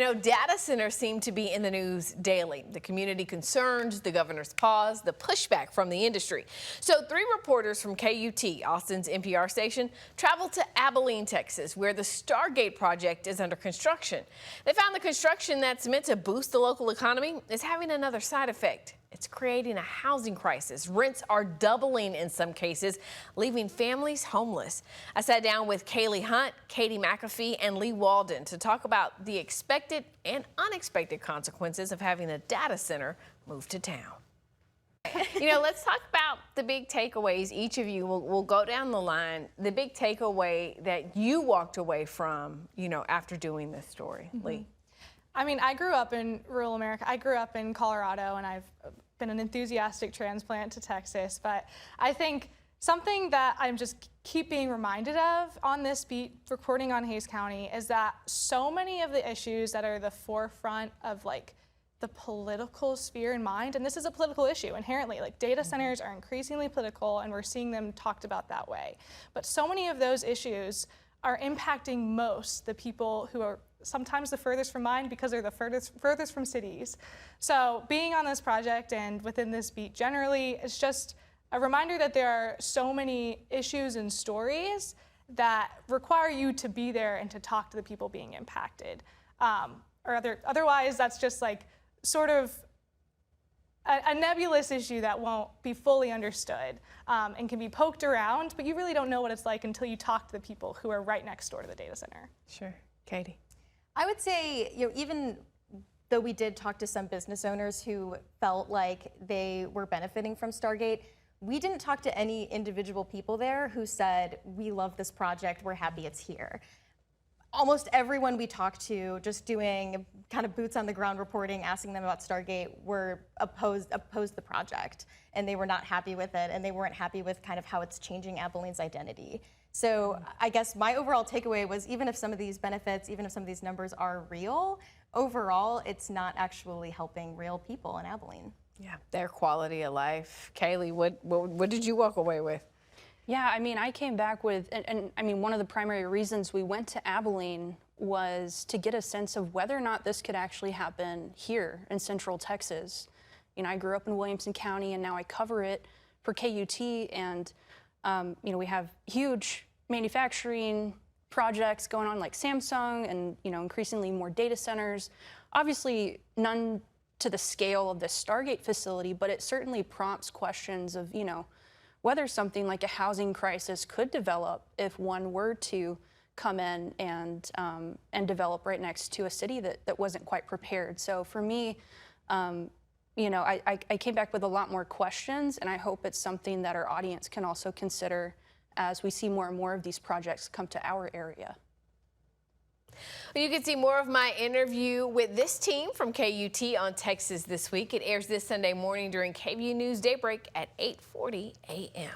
You know, data centers seem to be in the news daily. The community concerns, the governor's pause, the pushback from the industry. So 3 reporters from KUT, Austin's NPR station, traveled to Abilene, Texas, where the Stargate project is under construction. They found the construction that's meant to boost the local economy is having another side effect. It's creating a housing crisis. Rents are doubling in some cases, leaving families homeless. I sat down with Kaylee Hunt, Katie McAfee, and Lee Walden to talk about the expected and unexpected consequences of having a data center move to town. You know, let's talk about the big takeaways. Each of you will go down the line. The big takeaway that you walked away from, you know, after doing this story, Lee. I mean, I grew up in rural America. I grew up in Colorado, and I've been an enthusiastic transplant to Texas. But I think something that I'm just keep being reminded of on this beat, reporting on Hays County, is that so many of the issues that are the forefront of like the political sphere in mind, and this is a political issue inherently, like data centers are increasingly political, and we're seeing them talked about that way. But so many of those issues are impacting most the people who are sometimes the furthest from mine because they're the furthest from cities. So being on this project and within this beat generally, it's just a reminder that there are so many issues and stories that require you to be there and to talk to the people being impacted. Otherwise, that's just like sort of a nebulous issue that won't be fully understood and can be poked around, but you really don't know what it's like until you talk to the people who are right next door to the data center. Sure. Katie? I would say, you know, even though we did talk to some business owners who felt like they were benefiting from Stargate, we didn't talk to any individual people there who said, we love this project, we're happy it's here. Almost everyone we talked to, just doing kind of boots on the ground reporting, asking them about Stargate, were opposed the project, and they were not happy with it, and they weren't happy with kind of how it's changing Abilene's identity. So I guess my overall takeaway was, even if some of these benefits, even if some of these numbers are real, overall it's not actually helping real people in Abilene. Yeah, their quality of life. Kaylee, what did you walk away with? Yeah, I mean, I came back with, and I mean, one of the primary reasons we went to Abilene was to get a sense of whether or not this could actually happen here in Central Texas. You know, I grew up in Williamson County, and now I cover it for KUT, and you know, we have huge manufacturing projects going on like Samsung and, you know, increasingly more data centers. Obviously, none to the scale of the Stargate facility, but it certainly prompts questions of, you know, whether something like a housing crisis could develop if one were to come in and develop right next to a city that wasn't quite prepared. So for me, you know, I came back with a lot more questions, and I hope it's something that our audience can also consider as we see more and more of these projects come to our area. Well, you can see more of my interview with this team from KUT on Texas This Week. It airs this Sunday morning during KVUE News Daybreak at 8:40 a.m.